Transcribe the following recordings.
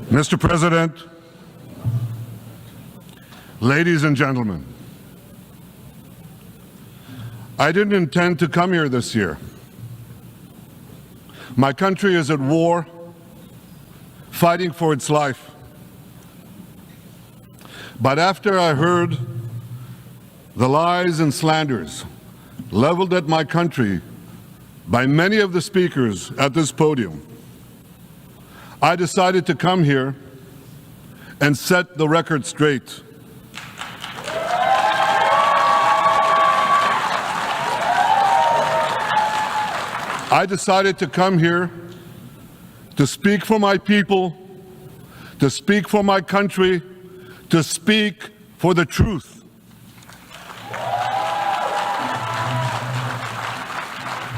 Mr. President, ladies and gentlemen, I didn't intend to come here this year. My country is at war, fighting for its life. But after I heard the lies and slanders leveled at my country by many of the speakers at this podium, I decided to come here and set the record straight. I decided to come here to speak for my people, to speak for my country, to speak for the truth.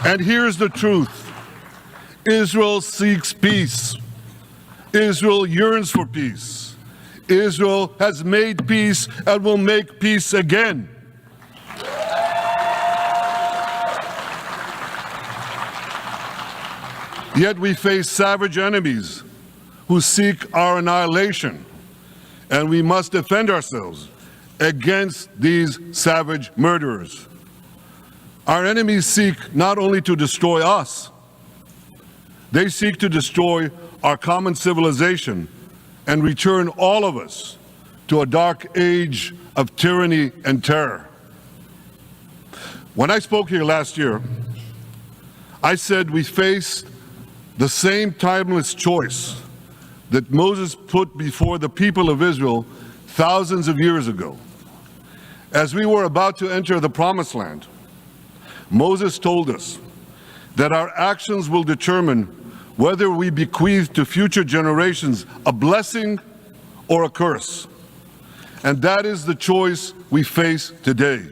And here's the truth. Israel seeks peace. Israel yearns for peace. Israel has made peace and will make peace again. Yet we face savage enemies who seek our annihilation, and we must defend ourselves against these savage murderers. Our enemies seek not only to destroy us, they seek to destroy our common civilization and return all of us to a dark age of tyranny and terror. When I spoke here last year, I said we faced the same timeless choice that Moses put before the people of Israel thousands of years ago. As we were about to enter the Promised Land, Moses told us that our actions will determine whether we bequeath to future generations a blessing or a curse. And that is the choice we face today.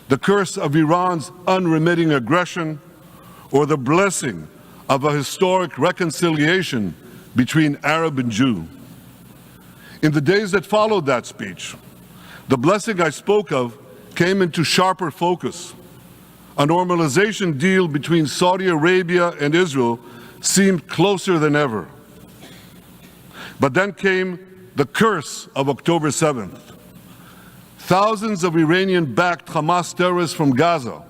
The curse of Iran's unremitting aggression, or the blessing of a historic reconciliation between Arab and Jew. In the days that followed that speech, the blessing I spoke of came into sharper focus. A normalization deal between Saudi Arabia and Israel seemed closer than ever. But then came the curse of October 7th. Thousands of Iranian-backed Hamas terrorists from Gaza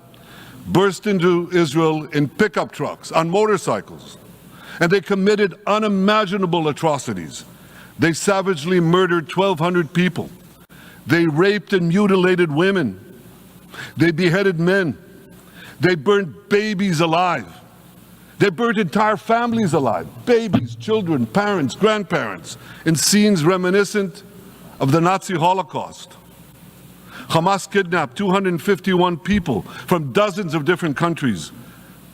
burst into Israel in pickup trucks, on motorcycles, and they committed unimaginable atrocities. They savagely murdered 1,200 people. They raped and mutilated women. They beheaded men. They burned babies alive. They burned entire families alive, babies, children, parents, grandparents, in scenes reminiscent of the Nazi Holocaust. Hamas kidnapped 251 people from dozens of different countries,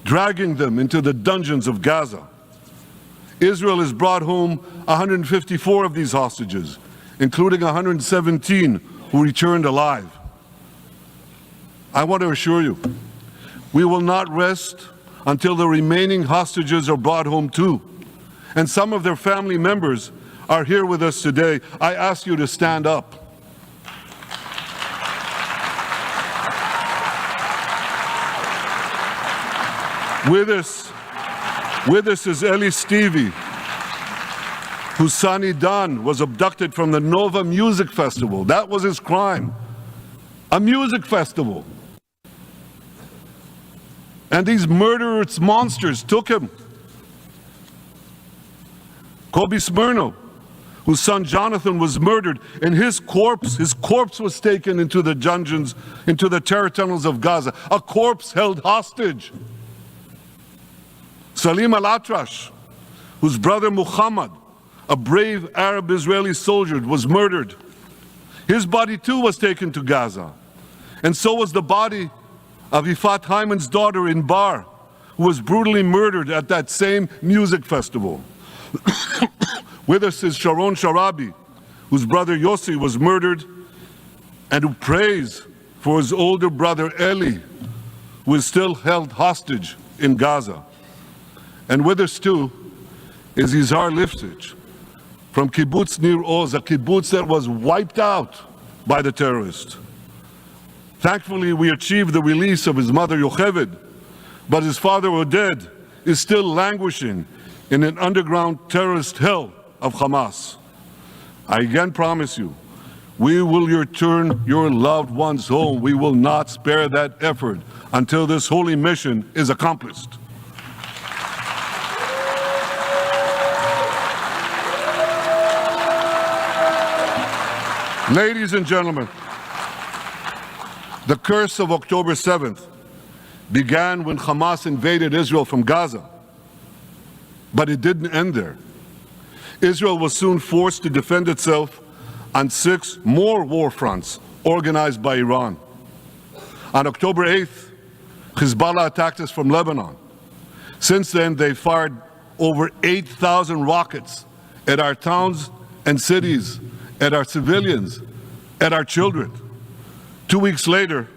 dragging them into the dungeons of Gaza. Israel has brought home 154 of these hostages, including 117 who returned alive. I want to assure you, we will not rest until the remaining hostages are brought home too. And some of their family members are here with us today. I ask you to stand up. With us is Eli Stevie, whose son Idan was abducted from the Nova Music Festival. That was his crime. A music festival. And these murderous monsters took him. Kobe Smirno, whose son Jonathan was murdered, and his corpse was taken into the dungeons, into the terror tunnels of Gaza. A corpse held hostage. Salim al-Atrash, whose brother Muhammad, a brave Arab-Israeli soldier, was murdered. His body too was taken to Gaza. And so was the body of Ifat Hyman's daughter in Bar, who was brutally murdered at that same music festival. With us is Sharon Sharabi, whose brother Yossi was murdered, and who prays for his older brother Eli, who is still held hostage in Gaza. And with us too is Izhar Lifshitz from Kibbutz Nir Oz, a kibbutz that was wiped out by the terrorists. Thankfully, we achieved the release of his mother Yocheved, but his father Oded is still languishing in an underground terrorist hell of Hamas. I again promise you, we will return your loved ones home. We will not spare that effort until this holy mission is accomplished. Ladies and gentlemen, the curse of October 7th began when Hamas invaded Israel from Gaza. But it didn't end there. Israel was soon forced to defend itself on 6 more war fronts organized by Iran. On October 8th, Hezbollah attacked us from Lebanon. Since then, they fired over 8,000 rockets at our towns and cities, at our civilians, at our children. 2 weeks later,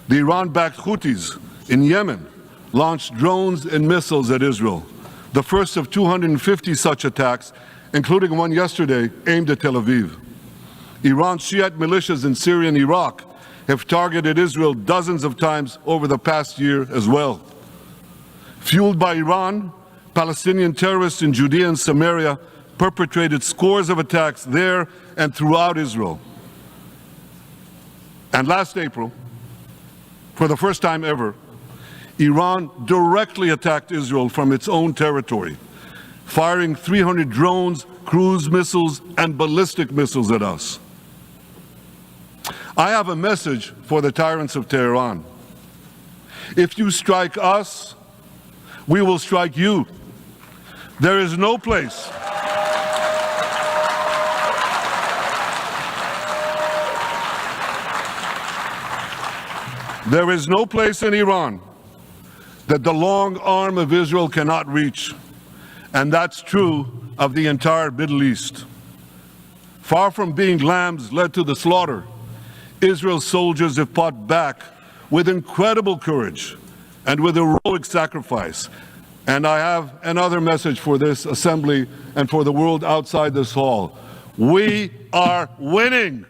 the Iran-backed Houthis in Yemen launched drones and missiles at Israel, the first of 250 such attacks, including one yesterday aimed at Tel Aviv. Iran's Shiite militias in Syria and Iraq have targeted Israel dozens of times over the past year as well. Fueled by Iran, Palestinian terrorists in Judea and Samaria perpetrated scores of attacks there and throughout Israel. And last April, for the first time ever, Iran directly attacked Israel from its own territory, firing 300 drones, cruise missiles, and ballistic missiles at us. I have a message for the tyrants of Tehran. If you strike us, we will strike you. There is no place in Iran that the long arm of Israel cannot reach, and that's true of the entire Middle East. Far from being lambs led to the slaughter, Israel's soldiers have fought back with incredible courage and with heroic sacrifice. And I have another message for this assembly and for the world outside this hall. We are winning.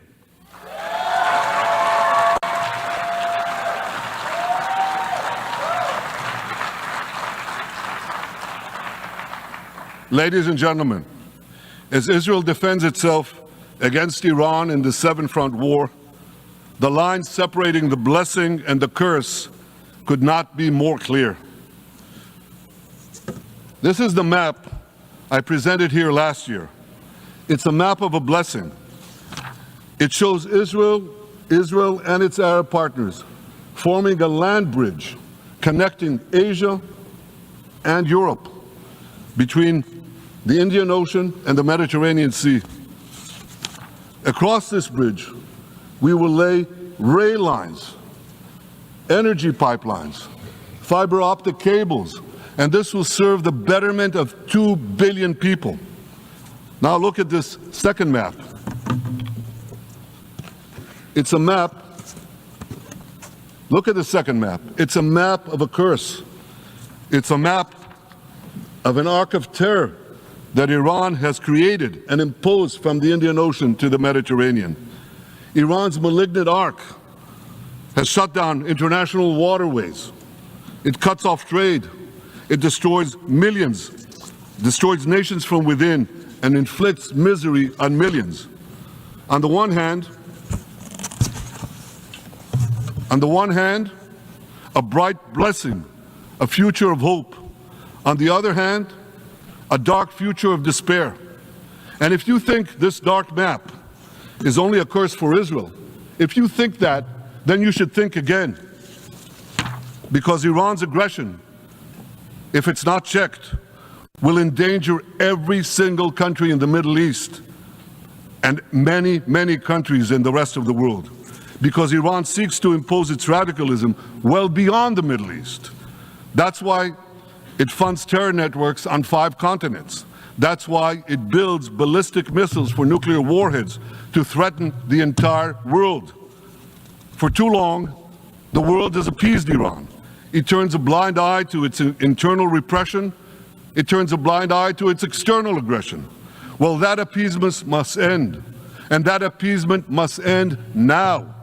Ladies and gentlemen, as Israel defends itself against Iran in the seven-front war, the line separating the blessing and the curse could not be more clear. This is the map I presented here last year. It's a map of a blessing. It shows Israel and its Arab partners forming a land bridge connecting Asia and Europe between the Indian Ocean and the Mediterranean Sea. Across this bridge, we will lay rail lines, energy pipelines, fiber optic cables, and this will serve the betterment of 2 billion people. Now look at this second map. It's a map. Look at the second map. It's a map of a curse. It's a map of an arc of terror that Iran has created and imposed from the Indian Ocean to the Mediterranean. Iran's malignant arc has shut down international waterways. It cuts off trade. It destroys millions, destroys nations from within, and inflicts misery on millions. On the one hand, a bright blessing, a future of hope. On the other hand, a dark future of despair. And if you think this dark map is only a curse for Israel, if you think that, then you should think again. Because Iran's aggression, if it's not checked, will endanger every single country in the Middle East and many, many countries in the rest of the world. Because Iran seeks to impose its radicalism well beyond the Middle East. That's why it funds terror networks on 5 continents. That's why it builds ballistic missiles for nuclear warheads to threaten the entire world. For too long, the world has appeased Iran. It turns a blind eye to its internal repression. It turns a blind eye to its external aggression. Well, that appeasement must end, and that appeasement must end now.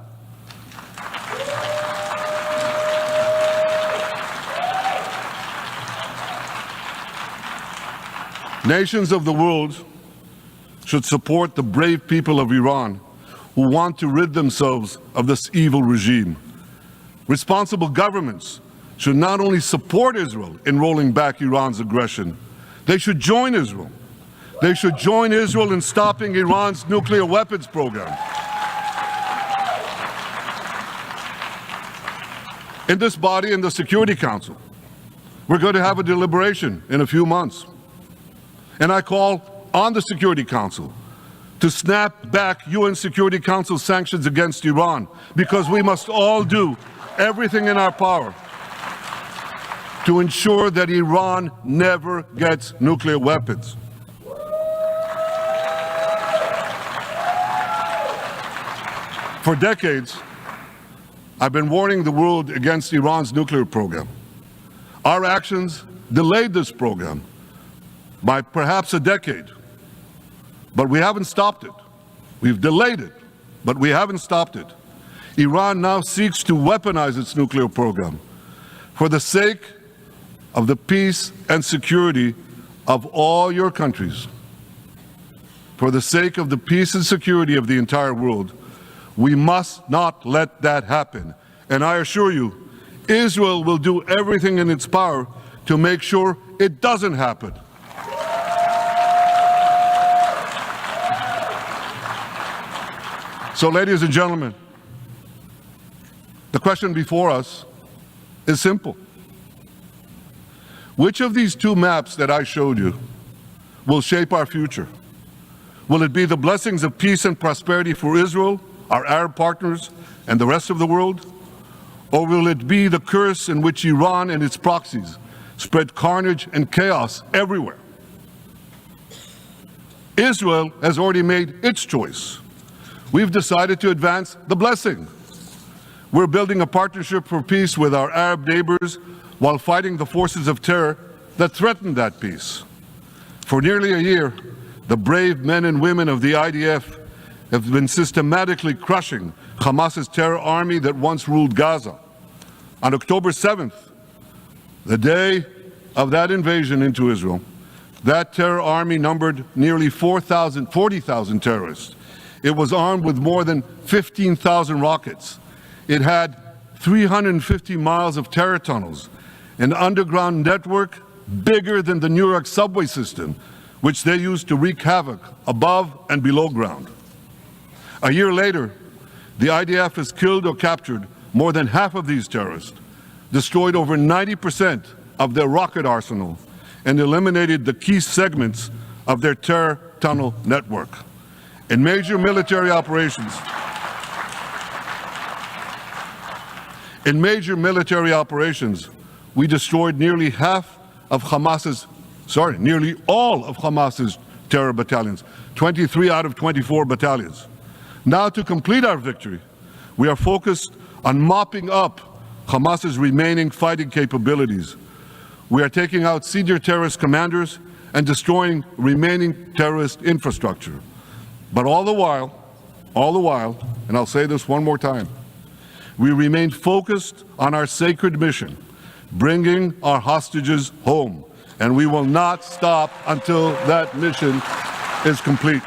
Nations of the world should support the brave people of Iran who want to rid themselves of this evil regime. Responsible governments should not only support Israel in rolling back Iran's aggression, they should join Israel. They should join Israel in stopping Iran's nuclear weapons program. In this body, in the Security Council, we're going to have a deliberation in a few months. And I call on the Security Council to snap back UN Security Council sanctions against Iran, because we must all do everything in our power to ensure that Iran never gets nuclear weapons. For decades, I've been warning the world against Iran's nuclear program. Our actions delayed this program by perhaps a decade, but we haven't stopped it. We've delayed it, but we haven't stopped it. Iran now seeks to weaponize its nuclear program for the sake of the peace and security of all your countries. For the sake of the peace and security of the entire world, we must not let that happen. And I assure you, Israel will do everything in its power to make sure it doesn't happen. So, ladies and gentlemen, the question before us is simple. Which of these two maps that I showed you will shape our future? Will it be the blessings of peace and prosperity for Israel, our Arab partners, and the rest of the world? Or will it be the curse in which Iran and its proxies spread carnage and chaos everywhere? Israel has already made its choice. We've decided to advance the blessing. We're building a partnership for peace with our Arab neighbors while fighting the forces of terror that threaten that peace. For nearly a year, the brave men and women of the IDF have been systematically crushing Hamas's terror army that once ruled Gaza. On October 7th, the day of that invasion into Israel, that terror army numbered nearly 40,000 terrorists. It was armed with more than 15,000 rockets. It had 350 miles of terror tunnels, an underground network bigger than the New York subway system, which they used to wreak havoc above and below ground. A year later, the IDF has killed or captured more than half of these terrorists, destroyed over 90% of their rocket arsenal, and eliminated the key segments of their terror tunnel network. In major military operations, we destroyed nearly all of Hamas's terror battalions, 23 out of 24 battalions. Now, to complete our victory, we are focused on mopping up Hamas's remaining fighting capabilities. We are taking out senior terrorist commanders and destroying remaining terrorist infrastructure. But all the while, and I'll say this one more time, we remain focused on our sacred mission, bringing our hostages home, and we will not stop until that mission is complete.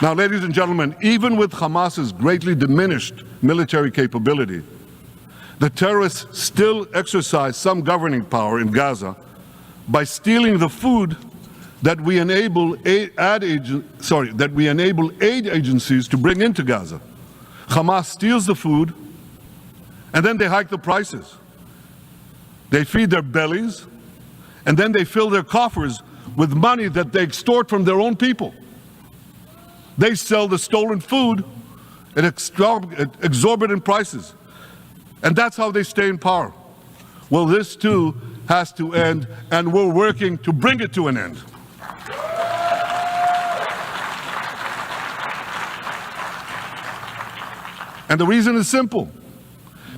Now, ladies and gentlemen, even with Hamas's greatly diminished military capability, the terrorists still exercise some governing power in Gaza by stealing the food that we enable aid agencies to bring into Gaza. Hamas steals the food, and then they hike the prices. They feed their bellies, and then they fill their coffers with money that they extort from their own people. They sell the stolen food at exorbitant prices, and that's how they stay in power. Well, this too has to end, and we're working to bring it to an end. And the reason is simple.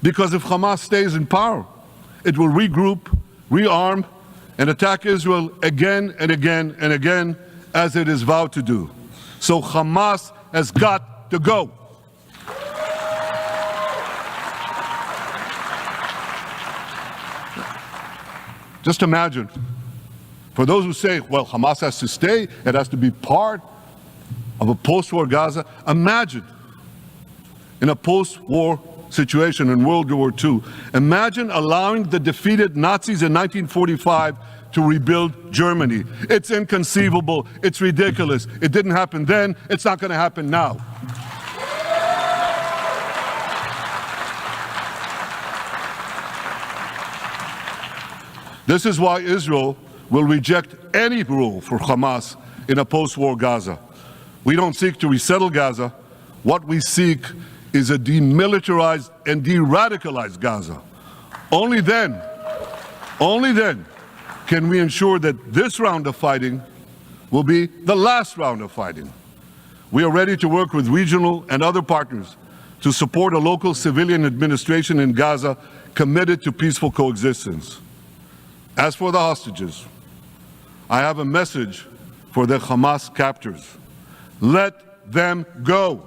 Because if Hamas stays in power, it will regroup, rearm, and attack Israel again and again and again, as it is vowed to do. So Hamas has got to go. Just imagine For those who say, well, Hamas has to stay, it has to be part of a post-war Gaza, imagine in a post-war situation in World War II, imagine allowing the defeated Nazis in 1945 to rebuild Germany. It's inconceivable, it's ridiculous. It didn't happen then, it's not going to happen now. This is why Israel will reject any rule for Hamas in a post-war Gaza. We don't seek to resettle Gaza. What we seek is a demilitarized and de-radicalized Gaza. Only then can we ensure that this round of fighting will be the last round of fighting. We are ready to work with regional and other partners to support a local civilian administration in Gaza committed to peaceful coexistence. As for the hostages, I have a message for the Hamas captors. Let them go.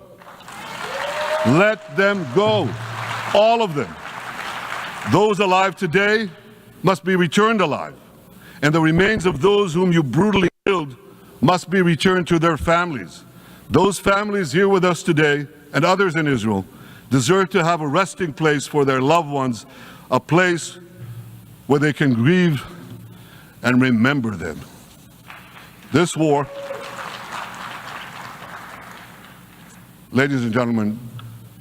Let them go. All of them. Those alive today must be returned alive, and the remains of those whom you brutally killed must be returned to their families. Those families here with us today, and others in Israel, deserve to have a resting place for their loved ones, a place where they can grieve and remember them. This war, ladies and gentlemen,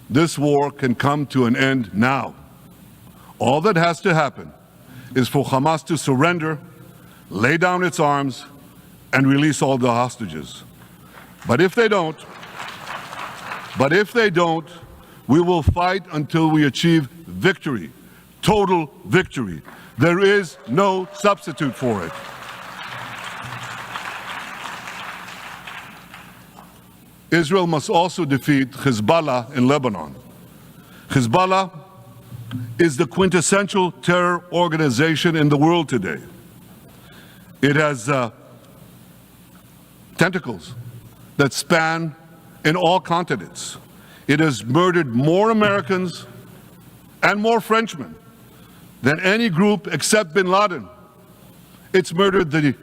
this war can come to an end now. All that has to happen is for Hamas to surrender, lay down its arms, and release all the hostages. But if they don't, we will fight until we achieve victory, total victory. There is no substitute for it. Israel must also defeat Hezbollah in Lebanon. Hezbollah is the quintessential terror organization in the world today. It has tentacles that span in all continents. It has murdered more Americans and more Frenchmen than any group except bin Laden. It's murdered the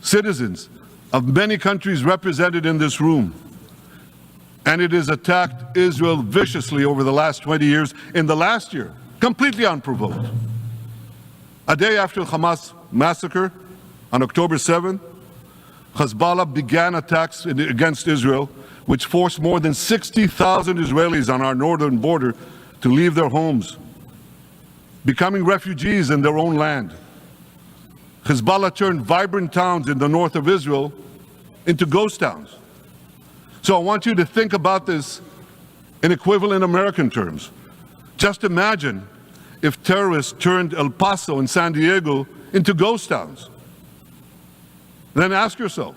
citizens of many countries represented in this room. And it has attacked Israel viciously over the last 20 years, in the last year, completely unprovoked. A day after the Hamas massacre, on October 7th, Hezbollah began attacks against Israel, which forced more than 60,000 Israelis on our northern border to leave their homes, becoming refugees in their own land. Hezbollah turned vibrant towns in the north of Israel into ghost towns. So I want you to think about this in equivalent American terms. Just imagine if terrorists turned El Paso and San Diego into ghost towns. Then ask yourself,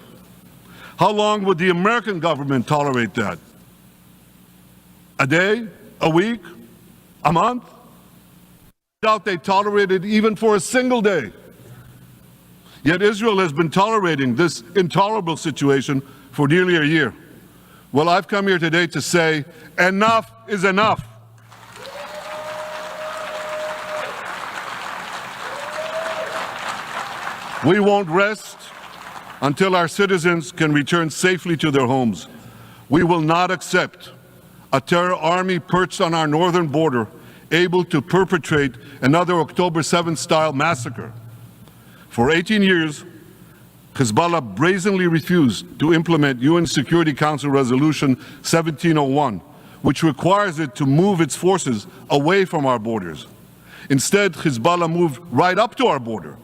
how long would the American government tolerate that? A day? A week? A month? I doubt they tolerate it even for a single day. Yet Israel has been tolerating this intolerable situation for nearly a year. Well, I've come here today to say, enough is enough. We won't rest until our citizens can return safely to their homes. We will not accept a terror army perched on our northern border, able to perpetrate another October 7th style massacre. For 18 years, Hezbollah brazenly refused to implement UN Security Council Resolution 1701, which requires it to move its forces away from our borders. Instead, Hezbollah moved right up to our border.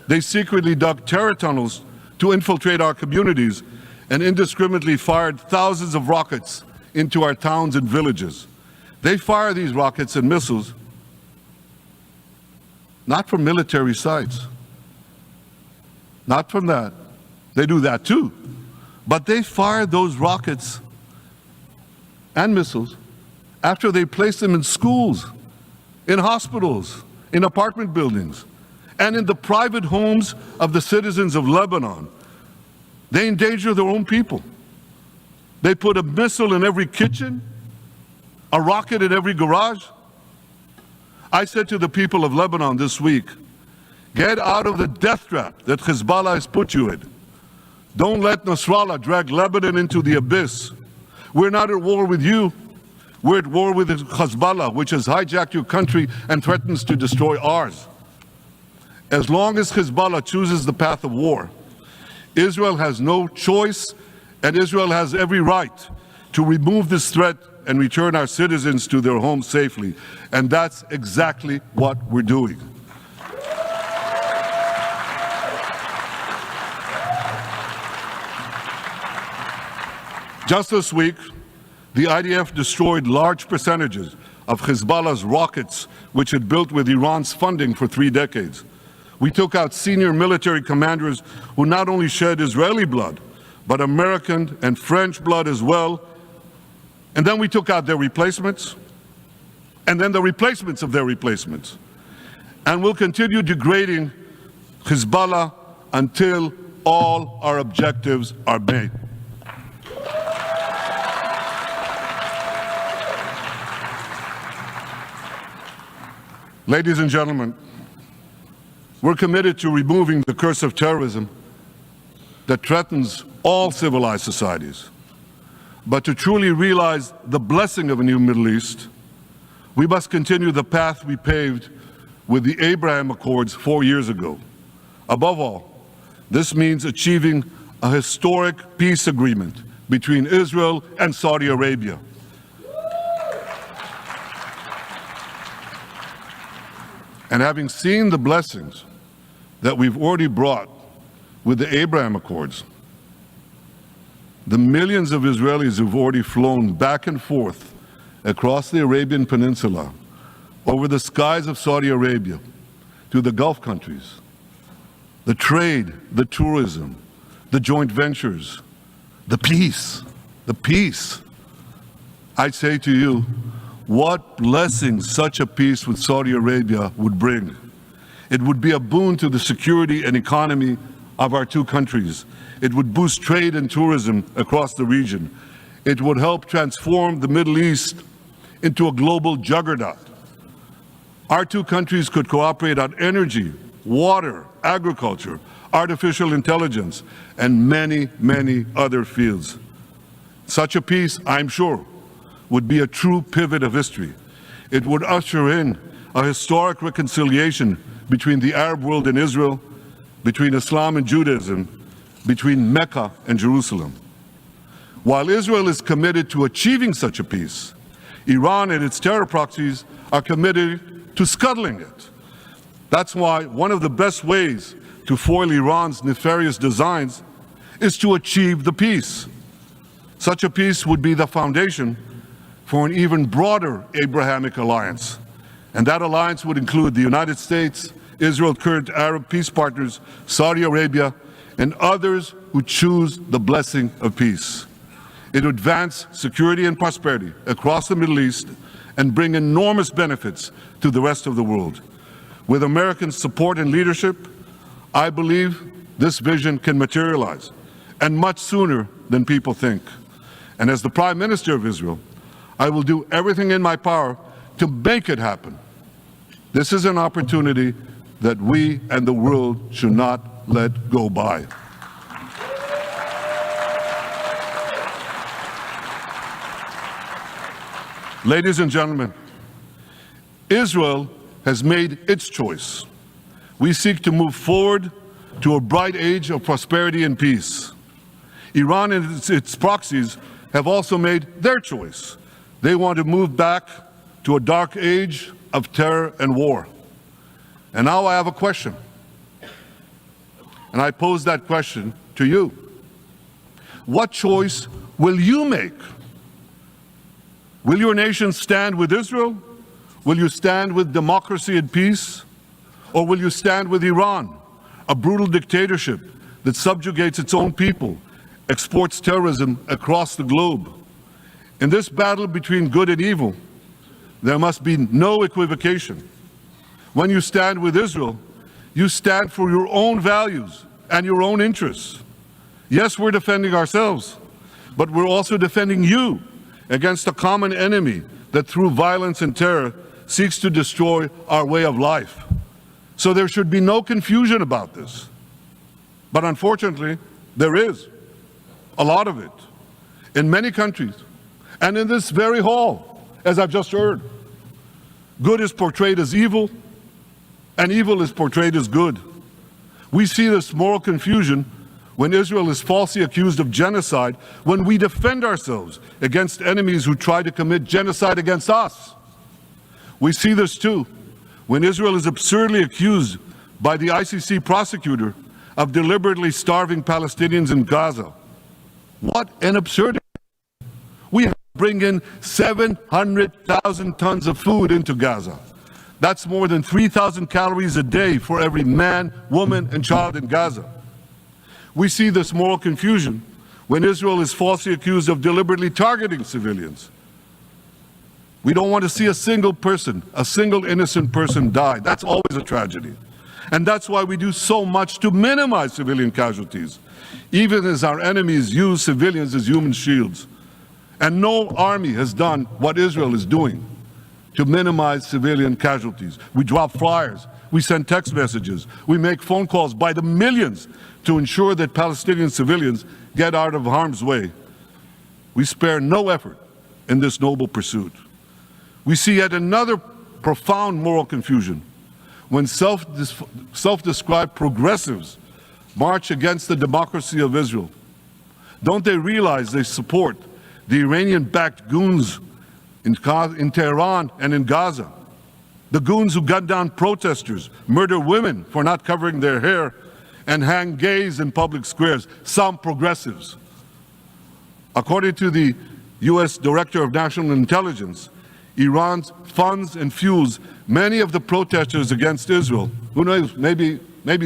They secretly dug terror tunnels to infiltrate our communities and indiscriminately fired thousands of rockets into our towns and villages. They fire these rockets and missiles not from military sites. Not from that. They do that too. But they fire those rockets and missiles after they place them in schools, in hospitals, in apartment buildings, and in the private homes of the citizens of Lebanon. They endanger their own people. They put a missile in every kitchen, a rocket in every garage. I said to the people of Lebanon this week, Get out of the death trap that Hezbollah has put you in. Don't let Nasrallah drag Lebanon into the abyss. We're not at war with you. We're at war with Hezbollah, which has hijacked your country and threatens to destroy ours. As long as Hezbollah chooses the path of war, Israel has no choice, and Israel has every right to remove this threat and return our citizens to their homes safely. And that's exactly what we're doing. Just this week, the IDF destroyed large percentages of Hezbollah's rockets, which it built with Iran's funding for 3 decades. We took out senior military commanders who not only shed Israeli blood, but American and French blood as well. And then we took out their replacements, and then the replacements of their replacements. And we'll continue degrading Hezbollah until all our objectives are met. Ladies and gentlemen, we're committed to removing the curse of terrorism that threatens all civilized societies. But to truly realize the blessing of a new Middle East, we must continue the path we paved with the Abraham Accords 4 years ago. Above all, this means achieving a historic peace agreement between Israel and Saudi Arabia. And having seen the blessings that we've already brought with the Abraham Accords, the millions of Israelis who've already flown back and forth across the Arabian Peninsula, over the skies of Saudi Arabia, to the Gulf countries, the trade, the tourism, the joint ventures, the peace, I say to you, what blessings such a peace with Saudi Arabia would bring. It would be a boon to the security and economy of our 2 countries. It would boost trade and tourism across the region. It would help transform the Middle East into a global juggernaut. Our 2 countries could cooperate on energy, water, agriculture, artificial intelligence, and many, many other fields. Such a peace, I'm sure, would be a true pivot of history. It would usher in a historic reconciliation between the Arab world and Israel, between Islam and Judaism, between Mecca and Jerusalem. While Israel is committed to achieving such a peace, Iran and its terror proxies are committed to scuttling it. That's why one of the best ways to foil Iran's nefarious designs is to achieve the peace. Such a peace would be the foundation for an even broader Abrahamic alliance. And that alliance would include the United States, Israel's current Arab peace partners, Saudi Arabia, and others who choose the blessing of peace. It would advance security and prosperity across the Middle East and bring enormous benefits to the rest of the world. With American support and leadership, I believe this vision can materialize, and much sooner than people think. And as the Prime Minister of Israel, I will do everything in my power to make it happen. This is an opportunity that we and the world should not let go by. Ladies and gentlemen, Israel has made its choice. We seek to move forward to a bright age of prosperity and peace. Iran and its proxies have also made their choice. They want to move back to a dark age of terror and war. And now I have a question. And I pose that question to you. What choice will you make? Will your nation stand with Israel? Will you stand with democracy and peace? Or will you stand with Iran, a brutal dictatorship that subjugates its own people, exports terrorism across the globe? In this battle between good and evil, there must be no equivocation. When you stand with Israel, you stand for your own values and your own interests. Yes, we're defending ourselves, but we're also defending you against a common enemy that through violence and terror seeks to destroy our way of life. So there should be no confusion about this. But unfortunately, there is a lot of it in many countries and in this very hall, as I've just heard. Good is portrayed as evil, and evil is portrayed as good. We see this moral confusion when Israel is falsely accused of genocide, when we defend ourselves against enemies who try to commit genocide against us. We see this too when Israel is absurdly accused by the ICC prosecutor of deliberately starving Palestinians in Gaza. What an absurdity! We have to bring in 700,000 tons of food into Gaza. That's more than 3,000 calories a day for every man, woman, and child in Gaza. We see this moral confusion when Israel is falsely accused of deliberately targeting civilians. We don't want to see a single person, a single innocent person die. That's always a tragedy. And that's why we do so much to minimize civilian casualties, even as our enemies use civilians as human shields. And no army has done what Israel is doing to minimize civilian casualties. We drop flyers, we send text messages, we make phone calls by the millions to ensure that Palestinian civilians get out of harm's way. We spare no effort in this noble pursuit. We see yet another profound moral confusion when self-described progressives march against the democracy of Israel. Don't they realize they support the Iranian-backed goons in Tehran and in Gaza? The goons who gun down protesters, murder women for not covering their hair, and hang gays in public squares, some progressives. According to the US Director of National Intelligence, Iran funds and fuels many of the protesters against Israel. Who knows, maybe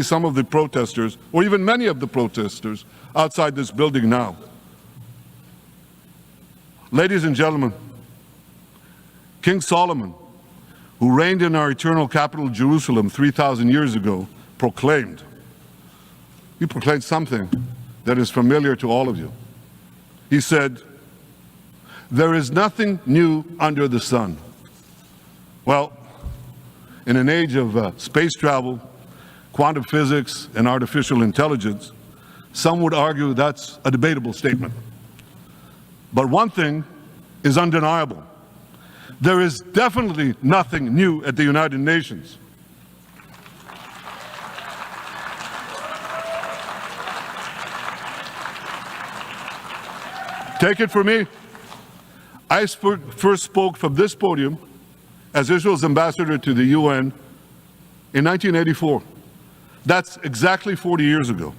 some of the protesters, or even many of the protesters outside this building now. Ladies and gentlemen, King Solomon, who reigned in our eternal capital, Jerusalem, 3,000 years ago, proclaimed something that is familiar to all of you. He said, "There is nothing new under the sun." Well, in an age of space travel, quantum physics, and artificial intelligence, some would argue that's a debatable statement. But one thing is undeniable. There is definitely nothing new at the United Nations. Take it from me. I first spoke from this podium as Israel's ambassador to the UN in 1984. That's exactly 40 years ago.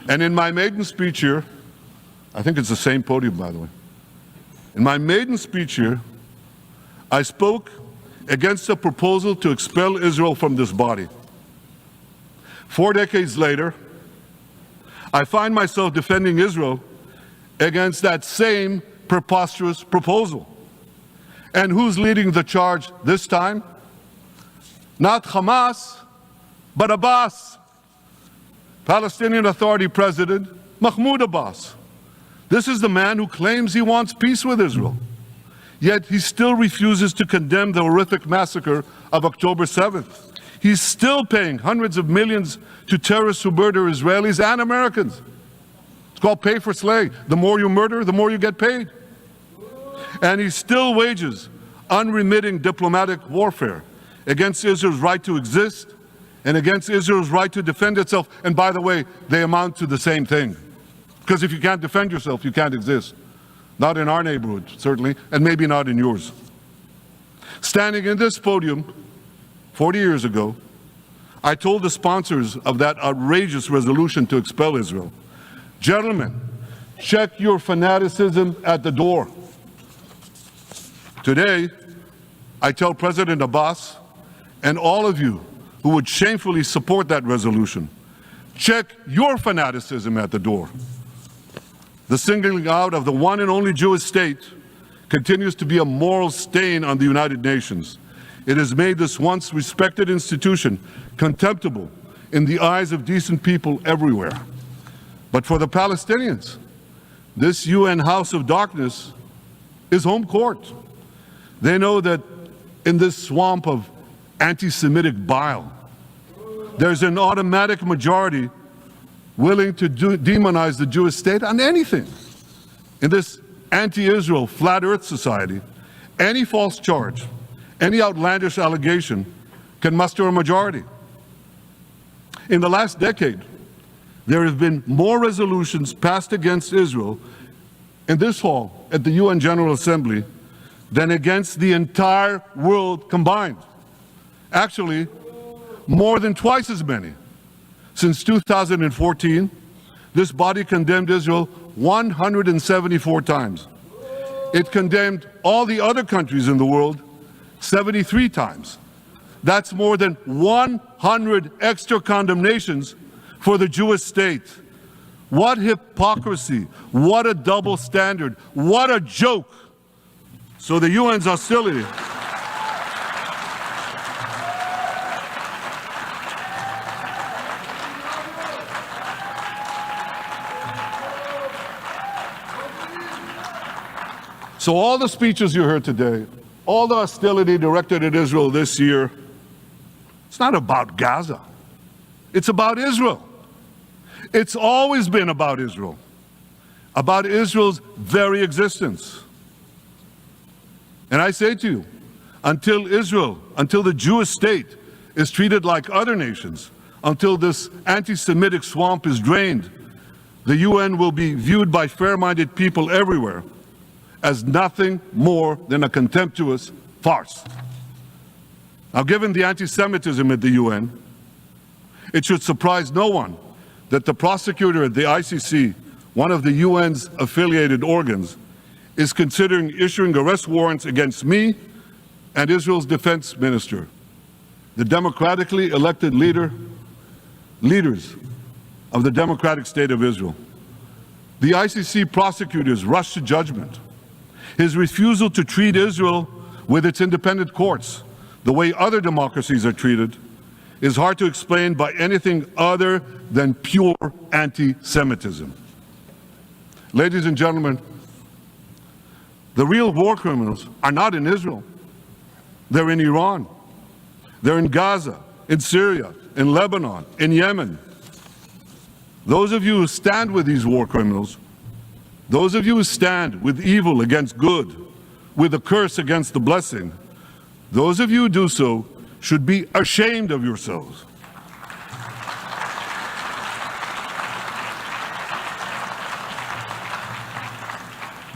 And in my maiden speech here, I think it's the same podium, by the way. In my maiden speech here, I spoke against a proposal to expel Israel from this body. 4 decades later, I find myself defending Israel against that same preposterous proposal. And who's leading the charge this time? Not Hamas, but Abbas, Palestinian Authority President Mahmoud Abbas. This is the man who claims he wants peace with Israel. Yet he still refuses to condemn the horrific massacre of October 7th. He's still paying hundreds of millions to terrorists who murder Israelis and Americans. It's called pay for slay. The more you murder, the more you get paid. And he still wages unremitting diplomatic warfare against Israel's right to exist and against Israel's right to defend itself. And by the way, they amount to the same thing. Because if you can't defend yourself, you can't exist. Not in our neighborhood, certainly, and maybe not in yours. Standing in this podium 40 years ago, I told the sponsors of that outrageous resolution to expel Israel, "Gentlemen, check your fanaticism at the door." Today, I tell President Abbas and all of you who would shamefully support that resolution, check your fanaticism at the door. The singling out of the one and only Jewish state continues to be a moral stain on the United Nations. It has made this once respected institution contemptible in the eyes of decent people everywhere. But for the Palestinians, this UN House of Darkness is home court. They know that in this swamp of anti-Semitic bile, there's an automatic majority willing to demonize the Jewish state on anything. In this anti-Israel flat earth society, any false charge, any outlandish allegation can muster a majority. In the last decade, there have been more resolutions passed against Israel in this hall at the UN General Assembly than against the entire world combined. Actually, more than twice as many. Since 2014, this body condemned Israel 174 times. It condemned all the other countries in the world 73 times. That's more than 100 extra condemnations for the Jewish state. What hypocrisy, what a double standard, what a joke. So the UN's hostility So all the speeches you heard today, all the hostility directed at Israel this year, it's not about Gaza. It's about Israel. It's always been about Israel's very existence. And I say to you, until the Jewish state is treated like other nations, until this anti-Semitic swamp is drained, the UN will be viewed by fair-minded people everywhere as nothing more than a contemptuous farce. Now, given the anti-Semitism at the UN, it should surprise no one that the prosecutor at the ICC, one of the UN's affiliated organs, is considering issuing arrest warrants against me and Israel's defense minister, the democratically elected leaders of the democratic state of Israel. The ICC prosecutors rushed to judgment. His refusal to treat Israel with its independent courts the way other democracies are treated is hard to explain by anything other than pure anti-Semitism. Ladies and gentlemen, the real war criminals are not in Israel. They're in Iran. They're in Gaza, in Syria, in Lebanon, in Yemen. Those of you who stand with these war criminals, those of you who stand with evil against good, with a curse against the blessing, those of you who do so should be ashamed of yourselves.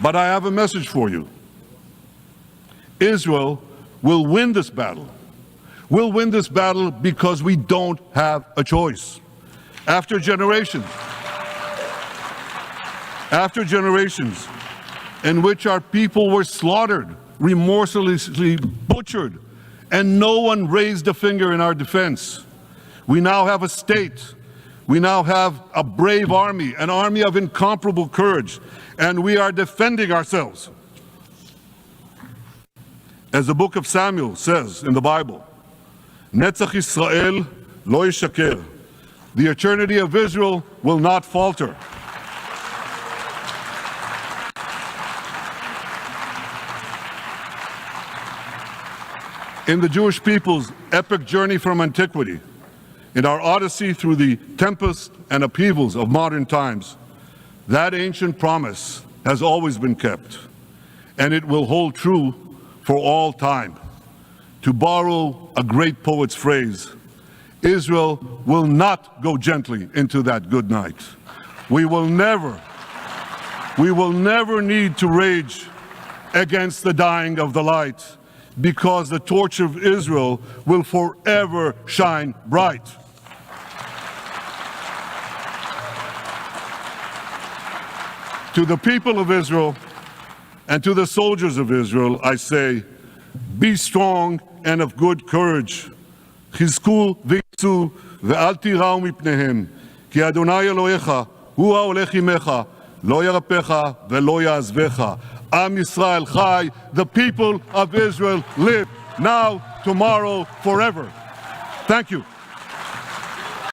But I have a message for you. Israel will win this battle. We'll win this battle because we don't have a choice. After generations in which our people were slaughtered, remorselessly butchered, and no one raised a finger in our defense, we now have a state. We now have a brave army, an army of incomparable courage, and we are defending ourselves. As the book of Samuel says in the Bible, Netzach Yisrael lo yishaker. The eternity of Israel will not falter. In the Jewish people's epic journey from antiquity, in our odyssey through the tempests and upheavals of modern times, that ancient promise has always been kept, and it will hold true for all time. To borrow a great poet's phrase, Israel will not go gently into that good night. We will never need to rage against the dying of the light, because the torch of Israel will forever shine bright. To the people of Israel and to the soldiers of Israel, I say, be strong and of good courage. חזקו ויצאו ואל תיראו מפניהם, כי אדוני אלוהיך הוא ההולך עמך, לא ירפך ולא יעזבך. Am Yisrael Chai, the people of Israel live now, tomorrow, forever. Thank you.